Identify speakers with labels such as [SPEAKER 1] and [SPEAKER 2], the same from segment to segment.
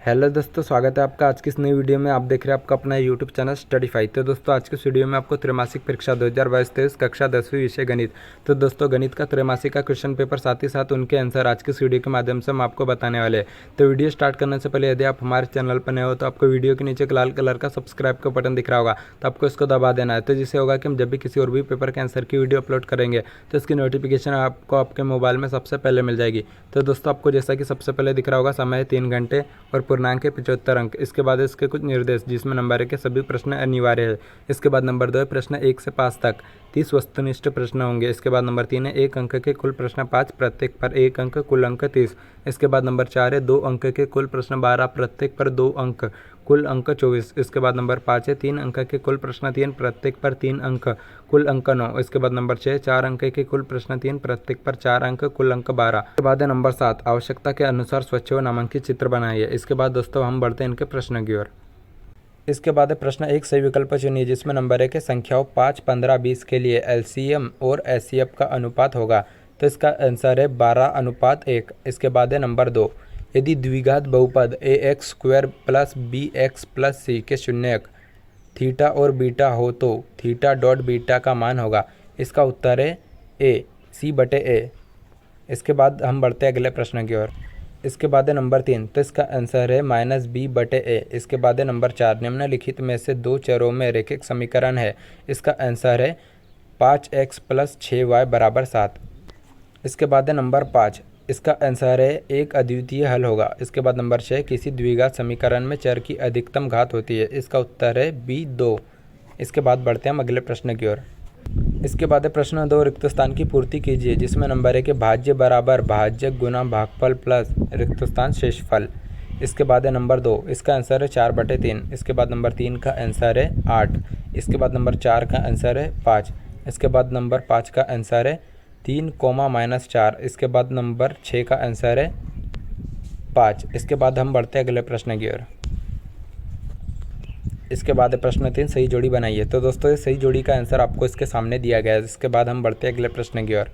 [SPEAKER 1] Hello दोस्तों, स्वागत है आपका आज की इस नई वीडियो में। आप देख रहे हैं आपका अपना यूट्यूब चैनल स्टडीफाई। तो दोस्तों आज की इस वीडियो में आपको त्रैमासिक परीक्षा 2022-23 कक्षा 10वीं विषय गणित। तो दोस्तों गणित का त्रैमासिक का क्वेश्चन पेपर साथ ही साथ उनके आंसर आज की इस वीडियो के माध्यम से हम आपको बताने वाले हैं। तो वीडियो स्टार्ट करने से पहले यदि आप हमारे चैनल पर नए हो तो आपको वीडियो के नीचे एक लाल कलर का सब्सक्राइब का बटन दिख रहा होगा, तो आपको इसको दबा देना है। तो जिससे होगा कि हम जब भी किसी और भी पेपर के आंसर की वीडियो अपलोड करेंगे तो इसकी नोटिफिकेशन आपको आपके मोबाइल में सबसे पहले मिल जाएगी। तो दोस्तों आपको जैसा कि सबसे पहले दिख रहा होगा, समय 3 घंटे और पूर्णांक है 75 अंक। इसके बाद इसके कुछ निर्देश, जिसमें नंबर 1 के सभी प्रश्न अनिवार्य है। इसके बाद नंबर 2 है प्रश्न 1 से 5 तक 30 वस्तुनिष्ठ प्रश्न होंगे। इसके बाद नंबर 3 है 1 अंक के कुल प्रश्न 5, प्रत्येक पर 1 अंक, कुल अंक 30। इसके बाद नंबर 4 है 2 अंक के कुल प्रश्न 12, प्रत्येक पर 2 अंक, कुल अंक 24। इसके बाद नंबर 5 है 3 अंक के कुल प्रश्न 3, प्रत्येक पर 3 अंक, कुल अंक 9। इसके बाद नंबर 6 4 अंक के कुल प्रश्न 3, प्रत्येक पर 4 अंक, कुल अंक 12। इसके बाद है नंबर 7 आवश्यकता के अनुसार स्वच्छ व नामांकित चित्र बनाइए। इसके बाद दोस्तों हम बढ़ते हैं इनके प्रश्न की ओर। इसके बाद है प्रश्न 1 सही विकल्प चुनिए, जिसमें नंबर 1 है संख्याओं 5, 15, 20 के लिए एलसीएम और एचसीएफ का अनुपात होगा। तो इसका आंसर है 12:1। इसके बाद है नंबर 2 यदि द्विघात बहुपद ax² plus bx plus c के शून्यक थीटा और बीटा हो तो थीटा डॉट बीटा का मान होगा। इसका उत्तर है a, c/a। इसके बाद हम बढ़ते हैं अगले प्रश्न की ओर। इसके बाद है नंबर 3, तो इसका आंसर है -b/a। इसके बाद है नंबर 4 निम्नलिखित में से दो चरों में रैखिक समीकरण है। इसका आंसर है 5x + 6y = 7। इसके बाद है नंबर 5, इसका आंसर है एक अद्वितीय हल होगा। इसके बाद नंबर 6 किसी द्विघात समीकरण में चर की अधिकतम घात होती है। इसका उत्तर है b 2। इसके बाद बढ़ते हैं हम अगले प्रश्न की ओर। इसके बाद है प्रश्न 2 रिक्त स्थान की पूर्ति कीजिए, जिसमें नंबर 1 है भाज्य बराबर भाज्य गुना भागफल प्लस रिक्त स्थान शेषफल। इसके बाद है नंबर 2, इसका आंसर है 4/3। इसके बाद नंबर 3 का आंसर है 8। इसके बाद नंबर 4 का आंसर है 5। इसके बाद नंबर 5 का आंसर है 3, -4। इसके बाद नंबर 6 का आंसर है 5। इसके बाद हम बढ़ते हैं अगले प्रश्न की ओर। इसके बाद प्रश्न 3 सही जोड़ी बनाइए। तो दोस्तों ये सही जोड़ी का आंसर आपको इसके सामने दिया गया है। इसके बाद हम बढ़ते हैं अगले प्रश्न की ओर।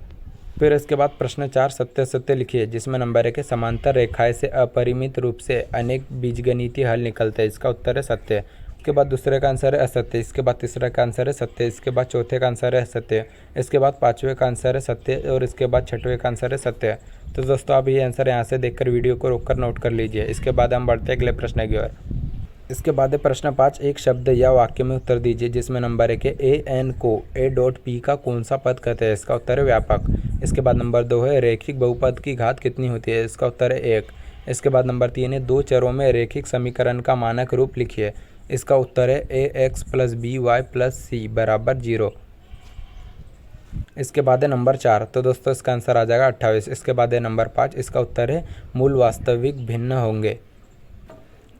[SPEAKER 1] फिर इसके बाद प्रश्न 4 सत्य सत्य लिखिए, जिसमें नंबर 1 है समांतर रेखाएं से अपरिमित रूप से अनेक बीजगणितीय हल निकलते हैं। इसका उत्तर है सत्य। उसके बाद दूसरे का आंसर है असत्य। इसके बाद तीसरे का आंसर है सत्य। इसके बाद चौथे का आंसर है सत्य। इसके बाद पाँचवें का आंसर है सत्य और इसके बाद छठवें का आंसर है सत्य। तो दोस्तों आप ये आंसर यहाँ से देखकर वीडियो को रोककर नोट कर लीजिए। इसके बाद हम बढ़ते हैं अगले प्रश्न की ओर। इसके बाद है प्रश्न 5 एक शब्द या वाक्य में उत्तर दीजिए, जिसमें नंबर 1 है an को a.p का कौन सा पद कहते हैं। इसका उत्तर है व्यापक। इसके बाद नंबर 2 है रैखिक बहुपद की घात कितनी होती है। इसका उत्तर है 1। इसके बाद नंबर 3 है दो चरों में रैखिक समीकरण का मानक रूप लिखिए। इसका उत्तर है ax + by + c = 0। इसके बाद है नंबर 4, तो दोस्तों इसका आंसर आ जाएगा 28। इसके बाद है नंबर 5, इसका उत्तर है मूल वास्तविक भिन्न होंगे।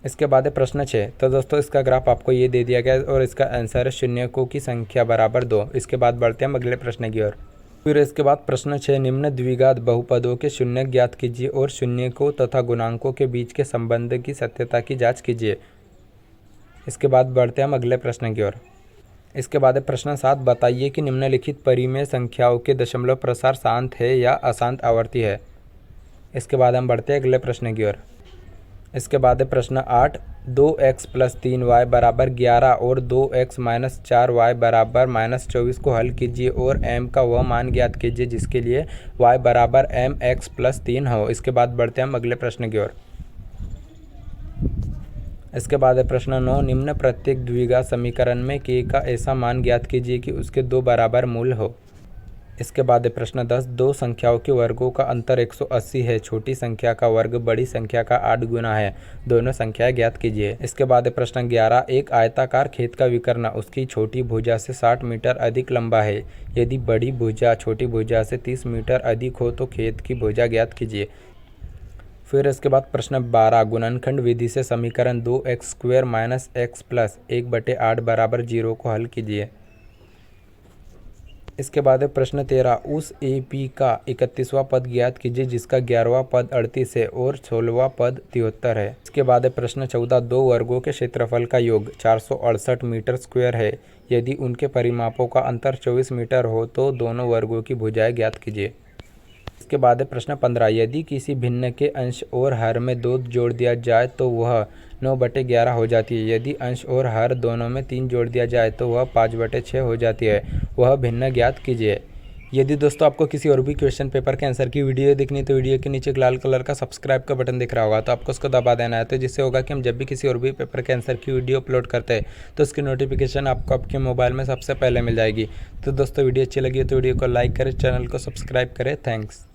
[SPEAKER 1] इसके बाद है प्रश्न 6, तो दोस्तों इसका ग्राफ आपको ये दे दिया गया है और इसका आंसर है शून्यकों की संख्या बराबर 2। इसके बाद बढ़ते हैं हम अगले प्रश्न की ओर। फिर इसके बाद प्रश्न 6 निम्न द्विघात बहुपदों के शून्य ज्ञात कीजिए और शून्यकों तथा गुणांकों के बीच के संबंध की सत्यता की जांच कीजिए। इसके बाद बढ़ते हैं हम अगले प्रश्न की ओर। इसके बाद है प्रश्न 7 बताइए कि निम्नलिखित परिमेय संख्याओं के दशमलव प्रसार शांत है या अशांत आवर्ती है। इसके बाद हम बढ़ते हैं अगले प्रश्न की ओर। इसके बाद है प्रश्न 8 2x + 3y = 11 और 2x - 4y = -24 को हल कीजिए और m का वह मान ज्ञात कीजिए जिसके लिए y = mx + 3 हो। इसके बाद बढ़ते हैं हम अगले प्रश्न की ओर। इसके बाद है प्रश्न 9 निम्न प्रत्येक द्विघात समीकरण में k का ऐसा मान ज्ञात कीजिए कि उसके 2 बराबर मूल हो। इसके बाद है प्रश्न 10 दो संख्याओं के वर्गों का अंतर 180 है, छोटी संख्या का वर्ग बड़ी संख्या का 8 गुना है, दोनों संख्याएं ज्ञात कीजिए। इसके बाद है प्रश्न 11 एक आयताकार खेत का विकर्ण उसकी छोटी भुजा से 60 मीटर अधिक लंबा है, यदि बड़ी भुजा छोटी भुजा से 30 मीटर अधिक हो तो खेत की भुजा ज्ञात कीजिए। फिर इसके बाद प्रश्न 12 गुणनखंड विधि से समीकरण 2x² - x + 1/8 = 0 को हल कीजिए। इसके बाद है प्रश्न 13 उस AP का 31वां पद ज्ञात कीजिए जिसका 11वां पद 38 है और 16वां पद 73 है। इसके बाद है प्रश्न 14 दो वर्गों के क्षेत्रफल का योग 468 मीटर स्क्वायर है, यदि उनके परिमापों का अंतर 24 मीटर हो तो दोनों वर्गों की भुजाएं ज्ञात कीजिए। उसके बाद है प्रश्न 15, यदि किसी भिन्न के अंश और हर में 2 जोड़ दिया जाए तो वह 9/11 हो जाती है। यदि अंश और हर दोनों में 3 जोड़ दिया जाए तो वह 5/6 हो जाती है। वह भिन्न ज्ञात कीजिए। यदि दोस्तों आपको किसी और भी क्वेश्चन पेपर के आंसर की वीडियो देखनी तो वीडियो के नीचे एक लाल कलर का सब्सक्राइब का बटन दिख रहा होगा, तो आपको उसको दबा देना है, तो जिससे होगा कि हम जब भी किसी और भी पेपर के आंसर की वीडियो अपलोड करते हैं तो उसकी नोटिफिकेशन आपको आपके मोबाइल में सबसे पहले मिल जाएगी। तो दोस्तों वीडियो अच्छी लगी तो वीडियो को लाइक करें, चैनल को सब्सक्राइब करें। थैंक्स।